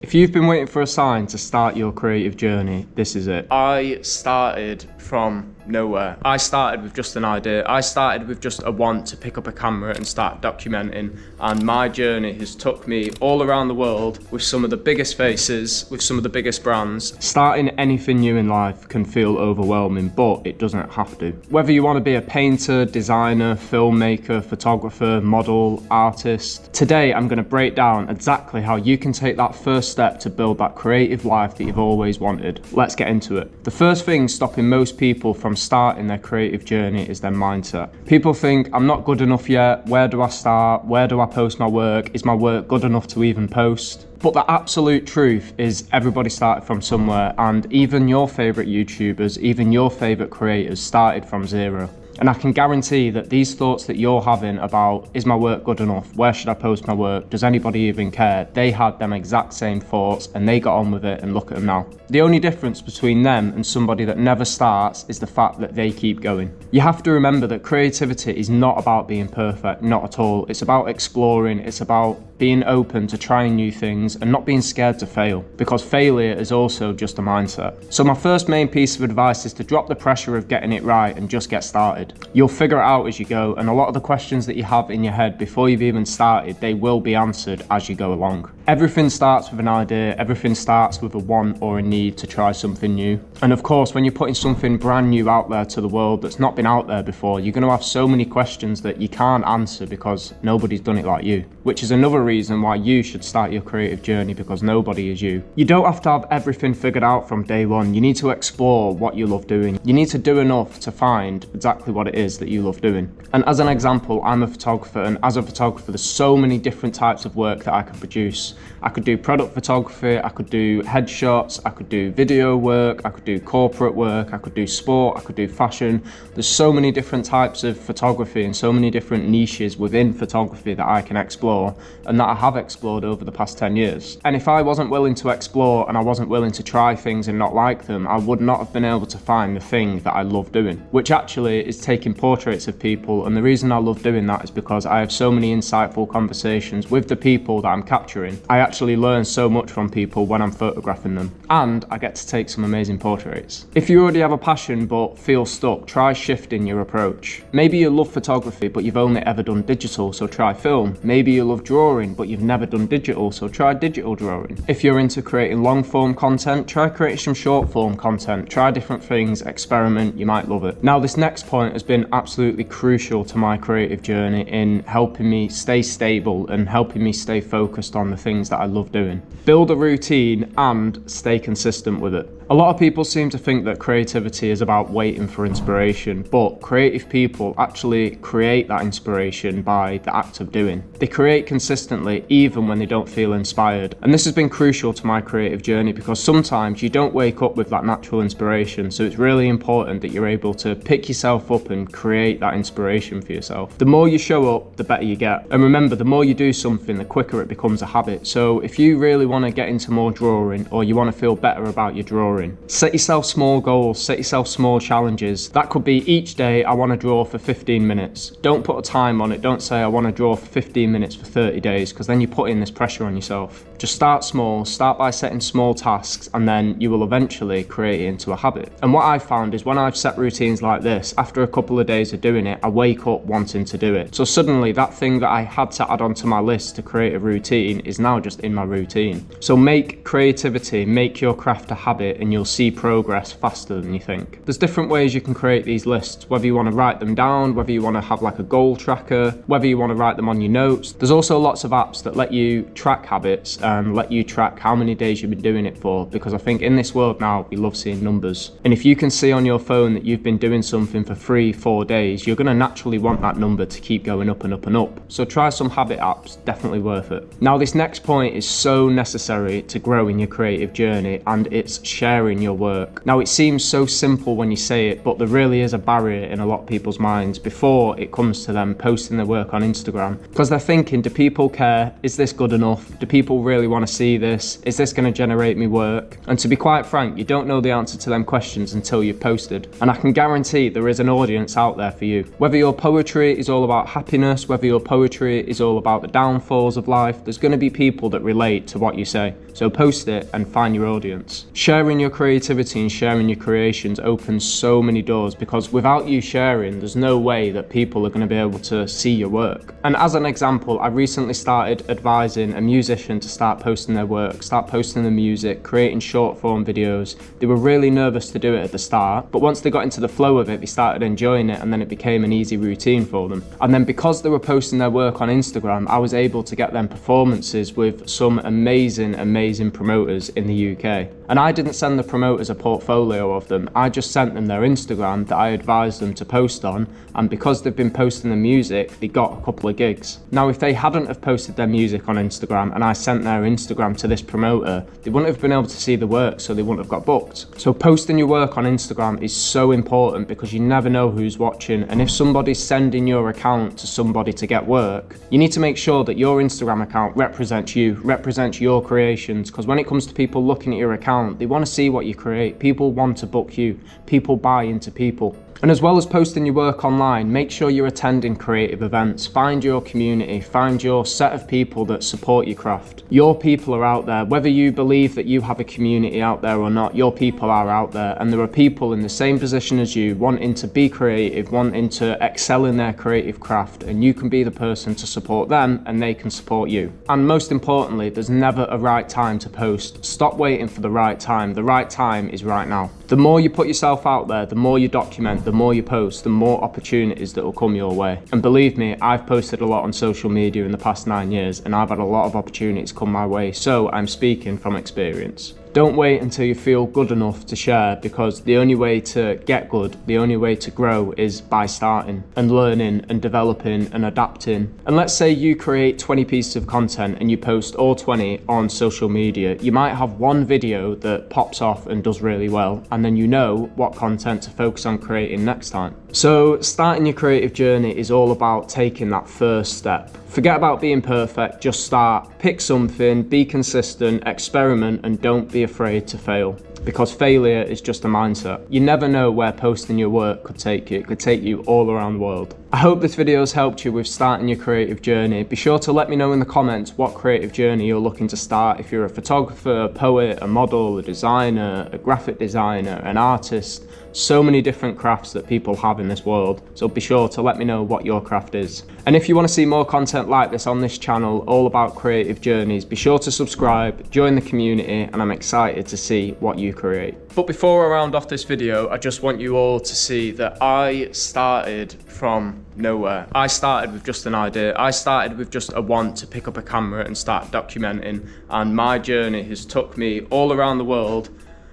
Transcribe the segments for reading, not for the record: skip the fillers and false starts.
If you've been waiting for a sign to start your creative journey, this is it. I started from nowhere. I started with just an idea. I started with just a want to pick up a camera and start documenting, and my journey has took me all around the world with some of the biggest faces, with some of the biggest brands. Starting anything new in life can feel overwhelming, but it doesn't have to. Whether you want to be a painter, designer, filmmaker, photographer, model, artist, today I'm going to break down exactly how you can take that first step to build that creative life that you've always wanted. Let's get into it. The first thing stopping most people from starting their creative journey is their mindset. People think, I'm not good enough yet. Where do I start? Where do I post my work? Is my work good enough to even post? But the absolute truth is everybody started from somewhere, and even your favorite YouTubers, even your favorite creators started from zero. And I can guarantee that these thoughts that you're having about, is my work good enough? Where should I post my work? Does anybody even care? They had them exact same thoughts and they got on with it, and look at them now. The only difference between them and somebody that never starts is the fact that they keep going. You have to remember that creativity is not about being perfect, not at all. It's about exploring, it's about being open to trying new things and not being scared to fail, because failure is also just a mindset. So my first main piece of advice is to drop the pressure of getting it right and just get started. You'll figure it out as you go, and a lot of the questions that you have in your head before you've even started, they will be answered as you go along. Everything starts with an idea, everything starts with a want or a need to try something new. And of course, when you're putting something brand new out there to the world that's not been out there before, you're going to have so many questions that you can't answer because nobody's done it like you, which is another reason why you should start your creative journey, because nobody is you. You don't have to have everything figured out from day one. You need to explore what you love doing. You need to do enough to find exactly what it is that you love doing. And as an example, I'm a photographer, and as a photographer, there's so many different types of work that I can produce. I could do product photography, I could do headshots, I could do video work, I could do corporate work, I could do sport, I could do fashion. There's so many different types of photography and so many different niches within photography that I can explore and that I have explored over the past 10 years. And if I wasn't willing to explore and I wasn't willing to try things and not like them, I would not have been able to find the thing that I love doing, which actually is taking portraits of people. And the reason I love doing that is because I have so many insightful conversations with the people that I'm capturing. I actually learn so much from people when I'm photographing them, and I get to take some amazing portraits. If you already have a passion but feel stuck, try shifting your approach. Maybe you love photography but you've only ever done digital, so try film. Maybe you love drawing but you've never done digital, so try digital drawing. If you're into creating long form content, try creating some short form content. Try different things, experiment, you might love it. Now, this next point has been absolutely crucial to my creative journey in helping me stay stable and helping me stay focused on the things that I love doing. Build a routine and stay consistent with it. A lot of people seem to think that creativity is about waiting for inspiration, but creative people actually create that inspiration by the act of doing. They create consistently even when they don't feel inspired. And this has been crucial to my creative journey because sometimes you don't wake up with that natural inspiration, so it's really important that you're able to pick yourself up and create that inspiration for yourself. The more you show up, the better you get. And remember, the more you do something, the quicker it becomes a habit. So if you really want to get into more drawing, or you want to feel better about your drawing, set yourself small goals, set yourself small challenges. That could be each day, I want to draw for 15 minutes. Don't put a time on it. Don't say I want to draw for 15 minutes for 30 days, because then you're putting this pressure on yourself. Just start small, start by setting small tasks, and then you will eventually create it into a habit. And what I've found is when I've set routines like this, after a couple of days of doing it, I wake up wanting to do it. So suddenly that thing that I had to add onto my list to create a routine is now just in my routine. So make creativity, make your craft a habit, and you'll see progress faster than you think. There's different ways you can create these lists, whether you want to write them down, whether you want to have like a goal tracker, whether you want to write them on your notes. There's also lots of apps that let you track habits and let you track how many days you've been doing it for, because I think in this world now we love seeing numbers. And if you can see on your phone that you've been doing something for 3-4 days, you're going to naturally want that number to keep going up and up and up. So try some habit apps, definitely worth it. Now, this next point is so necessary to grow in your creative journey, and it's share sharing your work. Now, it seems so simple when you say it, but there really is a barrier in a lot of people's minds before it comes to them posting their work on Instagram, because they're thinking, do people care? Is this good enough? Do people really want to see this? Is this going to generate me work? And to be quite frank, you don't know the answer to them questions until you've posted. And I can guarantee there is an audience out there for you. Whether your poetry is all about happiness, whether your poetry is all about the downfalls of life, there's going to be people that relate to what you say. So post it and find your audience. Sharing your creativity and sharing your creations opens so many doors, because without you sharing, there's no way that people are going to be able to see your work. And as an example, I recently started advising a musician to start posting their work, start posting the music, creating short form videos. They were really nervous to do it at the start, but once they got into the flow of it, they started enjoying it, and then it became an easy routine for them. And then because they were posting their work on Instagram, I was able to get them performances with some amazing promoters in the UK. And I didn't send the promoters a portfolio of them, I just sent them their Instagram that I advised them to post on, and because they've been posting the music, they got a couple of gigs. Now, if they hadn't have posted their music on Instagram and I sent their Instagram to this promoter, they wouldn't have been able to see the work, so they wouldn't have got booked. So posting your work on Instagram is so important, because you never know who's watching, and if somebody's sending your account to somebody to get work, you need to make sure that your Instagram account represents you, represents your creations, because when it comes to people looking at your account, they want to see what you create. People want to book you. People buy into people. And as well as posting your work online, make sure you're attending creative events. Find your community, find your set of people that support your craft. Your people are out there. Whether you believe that you have a community out there or not, your people are out there, and there are people in the same position as you, wanting to be creative, wanting to excel in their creative craft, and you can be the person to support them and they can support you. And most importantly, there's never a right time to post. Stop waiting for the right time. The right time is right now. The more you put yourself out there, the more you document, the more you post, the more opportunities that will come your way. And believe me, I've posted a lot on social media in the past 9 years, and I've had a lot of opportunities come my way, so I'm speaking from experience. Don't wait until you feel good enough to share, because the only way to get good, the only way to grow is by starting and learning and developing and adapting. And let's say you create 20 pieces of content and you post all 20 on social media. You might have one video that pops off and does really well, and then you know what content to focus on creating next time. So starting your creative journey is all about taking that first step. Forget about being perfect, just start. Pick something, be consistent, experiment, and don't be afraid to fail, because failure is just a mindset. You never know where posting your work could take you. It could take you all around the world. I hope this video has helped you with starting your creative journey. Be sure to let me know in the comments what creative journey you're looking to start. If you're a photographer, a poet, a model, a designer, a graphic designer, an artist, so many different crafts that people have in this world. So be sure to let me know what your craft is. And if you want to see more content like this on this channel, all about creative journeys, be sure to subscribe, join the community, and I'm excited to see what you create. But before I round off this video, I just want you all to see that I started from nowhere. I started with just an idea. I started with just a want to pick up a camera and start documenting, and my journey has took me all around the world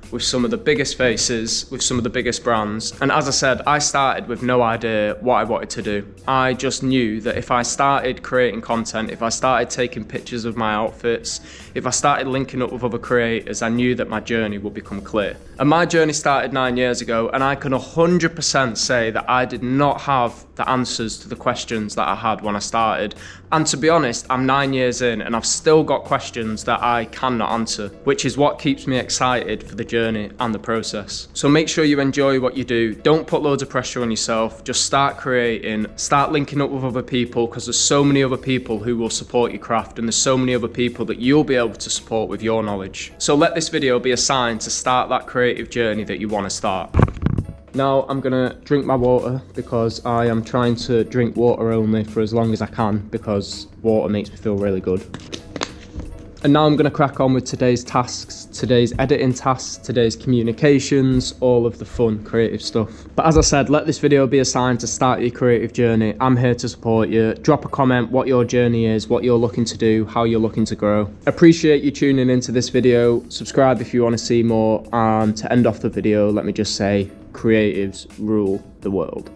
with some of the biggest faces, with some of the biggest brands. And as I said, I started with no idea what I wanted to do. I just knew that if I started creating content, if I started taking pictures of my outfits, if I started linking up with other creators, I knew that my journey would become clear. And my journey started 9 years ago, and I can 100% say that I did not have the answers to the questions that I had when I started. And to be honest, I'm 9 years in and I've still got questions that I cannot answer, which is what keeps me excited for the journey and the process. So make sure you enjoy what you do. Don't put loads of pressure on yourself. Just start creating, start linking up with other people, because there's so many other people who will support your craft, and there's so many other people that you'll be able to support with your knowledge. So let this video be a sign to start that creative journey that you want to start. Now I'm gonna drink my water, because I am trying to drink water only for as long as I can, because water makes me feel really good. And now I'm gonna crack on with today's tasks, today's editing tasks, today's communications, all of the fun, creative stuff. But as I said, let this video be a sign to start your creative journey. I'm here to support you. Drop a comment what your journey is, what you're looking to do, how you're looking to grow. Appreciate you tuning into this video. Subscribe if you want to see more. And to end off the video, let me just say, creatives rule the world.